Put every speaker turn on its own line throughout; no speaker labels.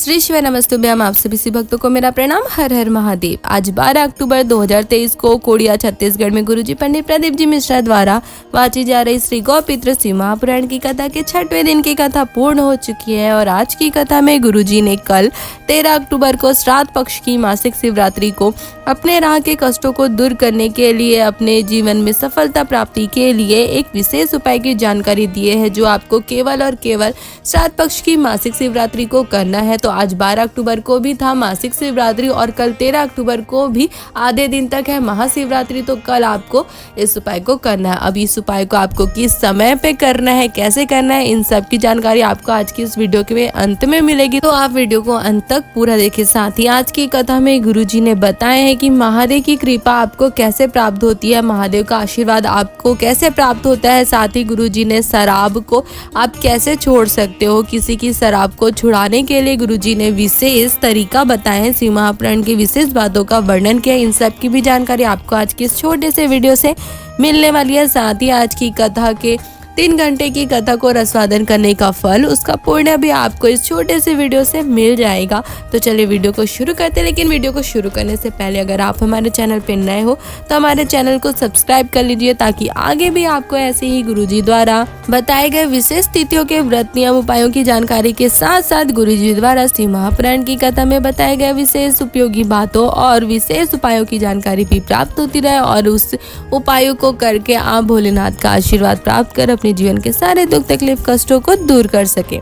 श्री शिव नमस्तुभ्यम। आप सभी शिव भक्तों को मेरा प्रणाम। हर हर महादेव। आज 12 अक्टूबर 2023 को कोडिया छत्तीसगढ़ में गुरुजी पंडित प्रदीप जी मिश्रा द्वारा वाची जा रही श्री गौपित्र शिव महापुराण की कथा के 6वें दिन की कथा पूर्ण हो चुकी है और आज की कथा में गुरुजी ने कल 13 अक्टूबर को श्राद्ध पक्ष की मासिक शिवरात्रि को अपने राह के कष्टों को दूर करने के लिए, अपने जीवन में सफलता प्राप्ति के लिए एक विशेष उपाय की जानकारी दिए है जो आपको केवल और केवल श्राद्ध पक्ष की मासिक शिवरात्रि को करना है। तो आज 12 अक्टूबर को भी था मासिक शिवरात्रि और कल 13 अक्टूबर को भी आधे दिन तक है महाशिवरात्रि। तो कल आपको इस उपाय को करना है। अब इस उपाय को आपको किस समय पे करना है, कैसे करना है, इन सब की जानकारी आपको आज की इस वीडियो के अंत में मिलेगी। तो आप वीडियो को अंत तक पूरा देखिए। साथ ही आज की कथा में गुरुजी ने बताया है कि महादेव की कृपा आपको कैसे प्राप्त होती है, महादेव का आशीर्वाद आपको कैसे प्राप्त होता है। साथ ही गुरुजी ने शराब को आप कैसे छोड़ सकते हो। किसी की शराब को छुड़ाने के लिए गुरुजी ने विशेष तरीका बताया है, शिव महापुराण की विशेष बातों का वर्णन किया। इन सब की भी जानकारी आपको आज के इस छोटे से वीडियो से मिलने वाली है। साथ ही आज की कथा के 3 घंटे की कथा को रसवादन करने का फल, उसका पुण्य भी आपको इस छोटे से वीडियो से मिल जाएगा। तो चलिए वीडियो को शुरू करते हैं। लेकिन वीडियो को शुरू करने से पहले अगर आप हमारे चैनल पर नए हो तो हमारे चैनल को सब्सक्राइब कर लीजिए ताकि आगे भी आपको ऐसे ही गुरुजी द्वारा बताए गए विशेष तिथियों के व्रत नियम उपायों की जानकारी के साथ साथ गुरुजी द्वारा शिव महापुराण की कथा में बताए गए विशेष उपयोगी बातों और विशेष उपायों की जानकारी भी प्राप्त होती रहे और उस उपायों को करके आप भोलेनाथ का आशीर्वाद प्राप्त कर अपने जीवन के सारे दुख तकलीफ कष्टों को दूर कर सके।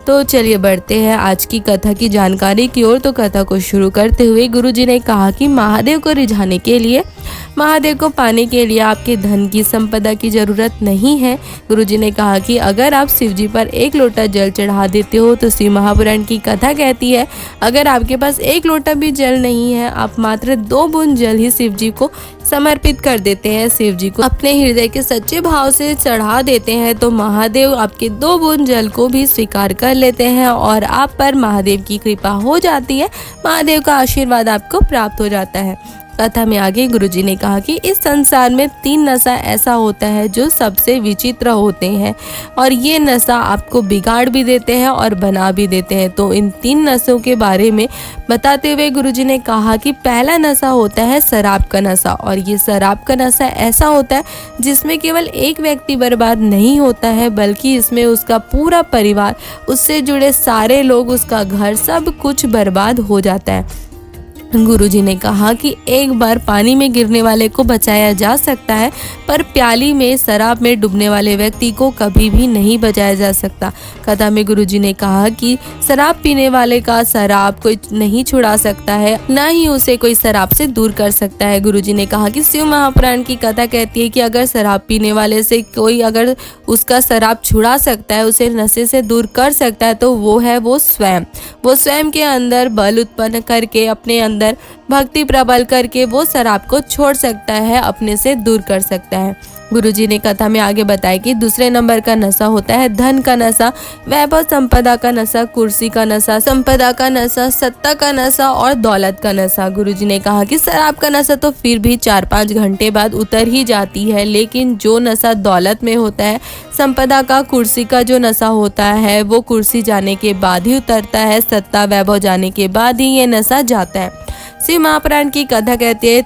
तो चलिए बढ़ते हैं आज की कथा की जानकारी की ओर। तो कथा को शुरू करते हुए गुरुजी ने कहा कि महादेव को रिझाने के लिए, महादेव को पाने के लिए आपके धन की संपदा की जरूरत नहीं है। गुरुजी ने कहा कि अगर आप शिवजी पर 1 लोटा जल चढ़ा देते हो तो शिव महापुराण की कथा कहती है अगर आपके पास 1 लोटा भी जल नहीं है, आप मात्र 2 बूंद जल ही शिवजी को समर्पित कर देते हैं, शिवजी को अपने हृदय के सच्चे भाव से चढ़ा देते हैं तो महादेव आपके 2 बूंद जल को भी स्वीकार कर लेते हैं और आप पर महादेव की कृपा हो जाती है, महादेव का आशीर्वाद आपको प्राप्त हो जाता है। कथा में आगे गुरुजी ने कहा कि इस संसार में 3 नशा ऐसा होता है जो सबसे विचित्र होते हैं और ये नशा आपको बिगाड़ भी देते हैं और बना भी देते हैं। तो इन 3 नशों के बारे में बताते हुए गुरुजी ने कहा कि पहला नशा होता है शराब का नशा और ये शराब का नशा ऐसा होता है जिसमें केवल एक व्यक्ति बर्बाद नहीं होता है बल्कि इसमें उसका पूरा परिवार, उससे जुड़े सारे लोग, उसका घर, सब कुछ बर्बाद हो जाता है। गुरुजी ने कहा कि एक बार पानी में गिरने वाले को बचाया जा सकता है पर प्याली में शराब में डूबने वाले व्यक्ति को कभी भी नहीं बचाया जा सकता। कथा में गुरुजी ने कहा कि शराब पीने वाले का शराब कोई नहीं छुड़ा सकता है, न ही उसे कोई शराब से दूर कर सकता है। गुरुजी ने कहा कि शिव महापुराण की कथा कहती है कि अगर शराब पीने वाले से कोई अगर उसका शराब छुड़ा सकता है, उसे नशे से दूर कर सकता है तो वो है वो स्वयं के अंदर बल उत्पन्न करके, अपने अंदर भक्ति प्रबल करके वो शराब को छोड़ सकता है, अपने से दूर कर सकता है। गुरुजी ने कथा में आगे बताया कि दूसरे नंबर का नशा होता है धन का नशा, वैभव संपदा का नशा, कुर्सी का नशा, संपदा का नशा, सत्ता का नशा और दौलत का नशा। गुरुजी ने कहा कि शराब का नशा तो फिर भी 4-5 घंटे बाद उतर ही जाती है, लेकिन जो नशा दौलत में होता है, संपदा का, कुर्सी का जो नशा होता है वो कुर्सी जाने के बाद ही उतरता है, सत्ता वैभव जाने के बाद ही ये नशा जाता है। शिव महापुराण की कथा कहती है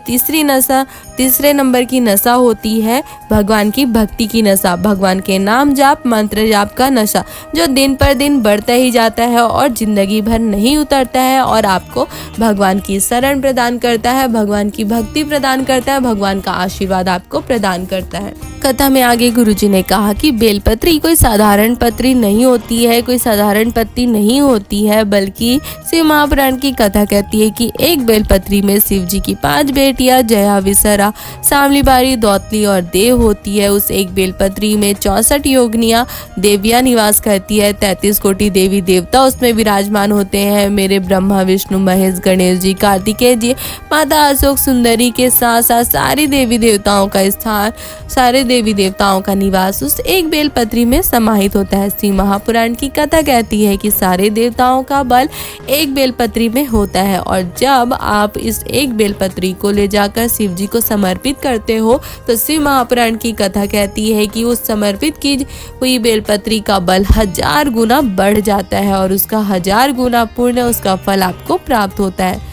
तीसरे नंबर की नशा होती है भगवान की भक्ति की नशा, भगवान के नाम जाप, मंत्र जाप का नशा जो दिन पर दिन बढ़ता ही जाता है और जिंदगी भर नहीं उतरता है और आपको भगवान की शरण प्रदान करता है, भगवान की भक्ति प्रदान करता है, भगवान का आशीर्वाद आपको प्रदान करता है। कथा में आगे गुरुजी ने कहा कि बेलपत्री कोई साधारण पत्री नहीं होती है, कोई साधारण पत्ती नहीं होती है, बल्कि शिव महापुराण की कथा कहती है कि एक बेलपत्री में शिव जी की 5 बेटियां जया, विसरा, सांवली बारी, दौतली और देव होती है। उस एक बेलपत्री में 64 योगिनियां देवियां निवास करती है, 33 कोटि देवी देवता उसमें विराजमान होते हैं। मेरे ब्रह्मा, विष्णु, महेश, गणेश जी, कार्तिकेय जी, माता अशोक सुंदरी के साथ साथ सारी देवी देवताओं का स्थान, सारे देवी देवताओं का निवास उस एक बेलपत्री में समाहित होता है। शिव महापुराण की कथा कहती है कि सारे देवताओं का बल एक बेलपत्री में होता है और जब आप इस एक बेलपत्री को ले जाकर शिव जी को समर्पित करते हो तो शिव महापुराण की कथा कहती है कि उस समर्पित की हुई बेलपत्री का बल 1000 गुना बढ़ जाता है और उसका 1000 गुना पूर्ण उसका फल आपको प्राप्त होता है।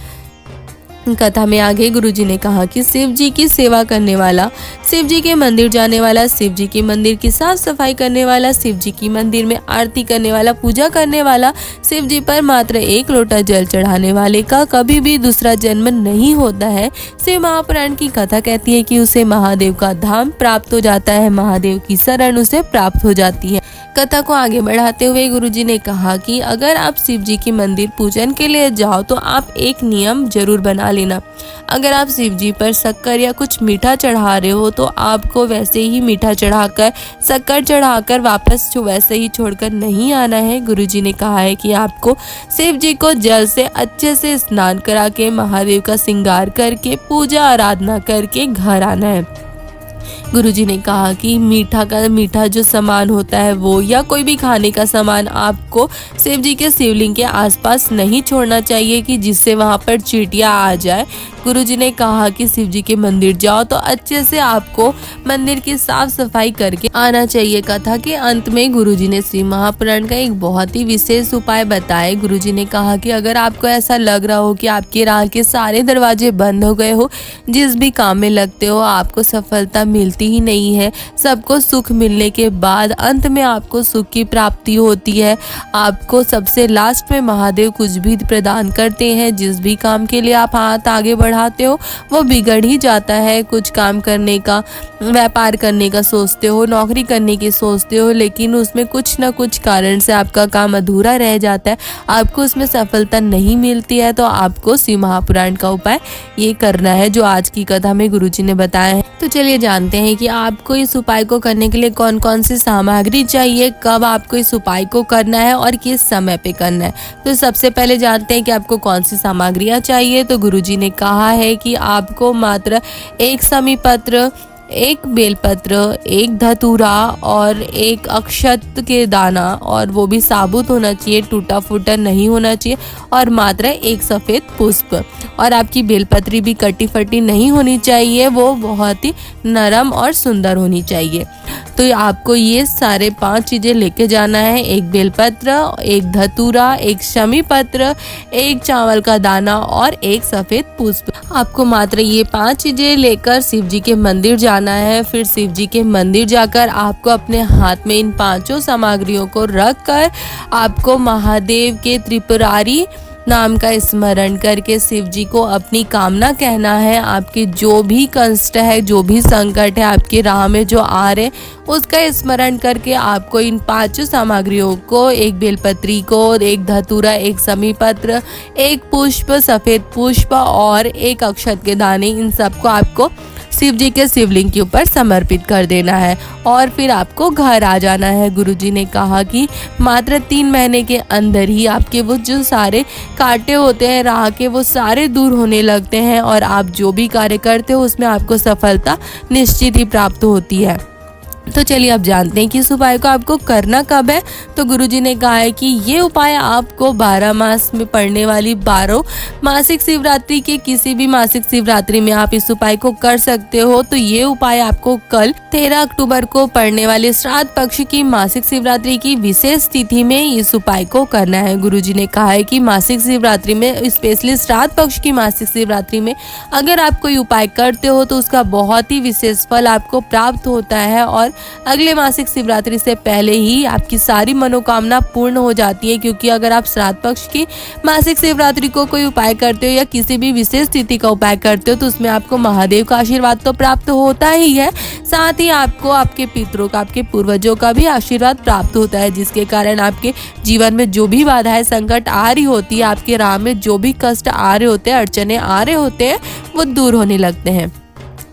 कथा में आगे गुरुजी ने कहा कि शिव जी की सेवा करने वाला, शिव जी के मंदिर जाने वाला, शिव जी के मंदिर की साफ सफाई करने वाला, शिव जी की मंदिर में आरती करने वाला, पूजा करने वाला, शिव जी पर मात्र 1 लोटा जल चढ़ाने वाले का कभी भी दूसरा जन्म नहीं होता है। शिव महापुराण की कथा कहती है कि उसे महादेव का धाम प्राप्त हो जाता है, महादेव की शरण उसे प्राप्त हो जाती है। कथा को आगे बढ़ाते हुए गुरुजी ने कहा कि अगर आप शिव जी की मंदिर पूजन के लिए जाओ तो आप एक नियम जरूर बना लेना। अगर आप शिव जी पर शक्कर या कुछ मीठा चढ़ा रहे हो तो आपको वैसे ही मीठा चढ़ाकर, शक्कर चढ़ाकर वापस वैसे ही छोड़कर नहीं आना है। गुरुजी ने कहा है कि आपको शिव जी को जल से अच्छे से स्नान करा के, महादेव का श्रृंगार करके, पूजा आराधना करके घर आना है। गुरुजी ने कहा कि मीठा जो सामान होता है वो या कोई भी खाने का सामान आपको शिव जी के शिवलिंग के आसपास नहीं छोड़ना चाहिए कि जिससे वहां पर चींटियां आ जाए। गुरुजी ने कहा कि शिव जी के मंदिर जाओ तो अच्छे से आपको मंदिर की साफ सफाई करके आना चाहिए। कथा के अंत में गुरुजी ने शिव महापुराण का एक बहुत ही विशेष उपाय बताए। गुरुजी ने कहा कि अगर आपको ऐसा लग रहा हो कि आपके राह के सारे दरवाजे बंद हो गए हो, जिस भी काम में लगते हो आपको सफलता मिलती ही नहीं है, सबको सुख मिलने के बाद अंत में आपको सुख की प्राप्ति होती है, आपको सबसे लास्ट में महादेव कुछ भी प्रदान करते हैं, जिस भी काम के लिए आप हाथ आगे बढ़ाते हो वो बिगड़ ही जाता है। कुछ काम करने का, व्यापार करने का सोचते हो, नौकरी करने की सोचते हो, लेकिन उसमें कुछ न कुछ कारण से आपका काम अधूरा रह जाता है, आपको उसमें सफलता नहीं मिलती है, तो आपको शिव महापुराण का उपाय ये करना है जो आज की कथा में गुरुजी ने बताया है। तो चलिए जानते हैं कि आपको इस उपाय को करने के लिए कौन कौन सी सामग्री चाहिए, कब आपको इस उपाय को करना है और किस समय पे करना है। तो सबसे पहले जानते हैं कि आपको कौन सी सामग्रियां चाहिए। तो गुरुजी ने कहा है कि आपको मात्र 1 समी पत्र, 1 बेलपत्र, 1 धतूरा और 1 अक्षत के दाना, और वो भी साबुत होना चाहिए, टूटा फूटा नहीं होना चाहिए, और मात्र 1 सफ़ेद पुष्प। और आपकी बेलपत्री भी कटी फटी नहीं होनी चाहिए, वो बहुत ही नरम और सुंदर होनी चाहिए। तो आपको ये सारे 5 चीज़ें लेके जाना है, 1 बेलपत्र, 1 धतूरा, 1 शमी पत्र, 1 चावल का दाना और 1 सफ़ेद पुष्प। आपको मात्र ये 5 चीज़ें लेकर शिव जी के मंदिर जाना है। फिर शिव जी के मंदिर जाकर आपको अपने हाथ में इन 5 सामग्रियों को रख कर आपको महादेव के त्रिपुरारी नाम का स्मरण करके शिव जी को अपनी कामना कहना है। आपके जो भी कष्ट है, जो भी संकट है आपके राह में जो आ रहे, उसका स्मरण करके आपको इन 5 सामग्रियों को, 1 बेलपत्री को, 1 धतूरा, 1 समी पत्र, 1 पुष्प, सफ़ेद पुष्प और 1 अक्षत के दाने, इन सबको आपको शिव जी के शिवलिंग के ऊपर समर्पित कर देना है और फिर आपको घर आ जाना है। गुरुजी ने कहा कि मात्र 3 महीने के अंदर ही आपके वो जो सारे कांटे होते हैं राह के, वो सारे दूर होने लगते हैं और आप जो भी कार्य करते हो उसमें आपको सफलता निश्चित ही प्राप्त होती है। तो चलिए अब जानते हैं कि इस उपाय को आपको करना कब है। तो गुरुजी ने कहा है कि ये उपाय आपको 12 मास में पड़ने वाली 12 मासिक शिवरात्रि के किसी भी मासिक शिवरात्रि में आप इस उपाय को कर सकते हो। तो ये उपाय आपको कल 13 अक्टूबर को पड़ने वाले श्राद्ध पक्ष की मासिक शिवरात्रि की विशेष तिथि में इस उपाय को करना है। गुरुजी ने कहा है कि मासिक शिवरात्रि में, स्पेशली श्राद्ध पक्ष की मासिक शिवरात्रि में अगर आप कोई उपाय करते हो तो उसका बहुत ही विशेष फल आपको प्राप्त होता है और अगले मासिक शिवरात्रि से पहले ही आपकी सारी मनोकामना पूर्ण हो जाती है। क्योंकि अगर आप श्राद्ध पक्ष की मासिक शिवरात्रि को कोई उपाय करते हो या किसी भी विशेष तिथि का उपाय करते हो तो उसमें आपको महादेव का आशीर्वाद तो प्राप्त होता ही है, साथ ही आपको आपके पितरों का, आपके पूर्वजों का भी आशीर्वाद प्राप्त होता है, जिसके कारण आपके जीवन में जो भी बाधाएं, संकट आ रही होती है, आपके राह में जो भी कष्ट आ रहे होते हैं, अड़चने आ रहे होते हैं, वो दूर होने लगते हैं।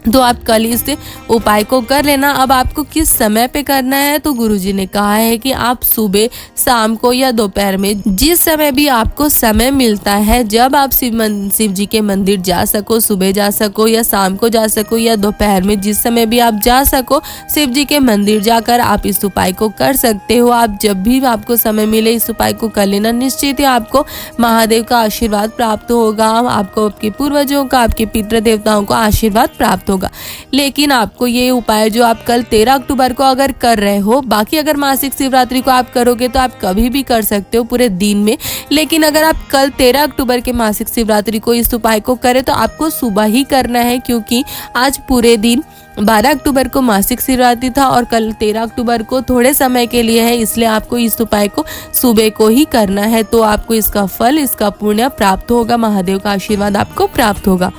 तो आप कल इस उपाय को कर लेना। अब आपको किस समय पे करना है, तो गुरुजी ने कहा है कि आप सुबह, शाम को या दोपहर में, जिस समय भी आपको समय मिलता है, जब आप शिव जी के मंदिर जा सको, सुबह जा सको या शाम को जा सको या दोपहर में, जिस समय भी आप जा सको, शिव जी के मंदिर जाकर आप इस उपाय को कर सकते हो। आप जब भी आपको समय मिले इस उपाय को कर लेना, निश्चित ही आपको महादेव का आशीर्वाद प्राप्त होगा, आपको आपके पूर्वजों का, आपके पितृ देवताओं का आशीर्वाद प्राप्त होगा। लेकिन आपको ये उपाय जो आप कल 13 अक्टूबर को अगर कर रहे हो, बाकी अगर मासिक शिवरात्रि को आप करोगे तो आप कभी भी कर सकते हो पूरे दिन में, लेकिन अगर आप कल 13 अक्टूबर के मासिक शिवरात्रि को इस उपाय को करें तो आपको सुबह ही करना है, क्योंकि आज पूरे दिन 12 अक्टूबर को मासिक शिवरात्रि था और कल 13 अक्टूबर को थोड़े समय के लिए है, इसलिए आपको इस उपाय को सुबह को ही करना है। तो आपको इसका फल, इसका पुण्य प्राप्त होगा, महादेव का आशीर्वाद आपको प्राप्त होगा।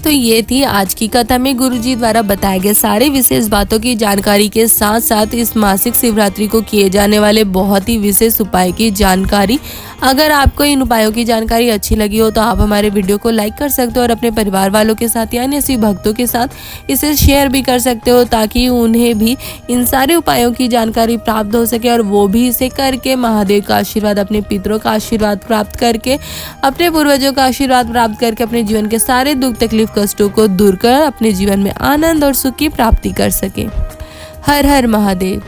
तो ये थी आज की कथा में गुरुजी द्वारा बताए गए सारे विशेष बातों की जानकारी के साथ साथ इस मासिक शिवरात्रि को किए जाने वाले बहुत ही विशेष उपाय की जानकारी। अगर आपको इन उपायों की जानकारी अच्छी लगी हो तो आप हमारे वीडियो को लाइक कर सकते हो और अपने परिवार वालों के साथ यानी ऐसे भक्तों के साथ इसे शेयर भी कर सकते हो, ताकि उन्हें भी इन सारे उपायों की जानकारी प्राप्त हो सके और वो भी इसे करके महादेव का आशीर्वाद, अपने पितरों का आशीर्वाद प्राप्त करके, अपने पूर्वजों का आशीर्वाद प्राप्त करके अपने जीवन के सारे दुख तकलीफ कष्टों को दूर कर अपने जीवन में आनंद और सुख की प्राप्ति कर सके। हर हर महादेव।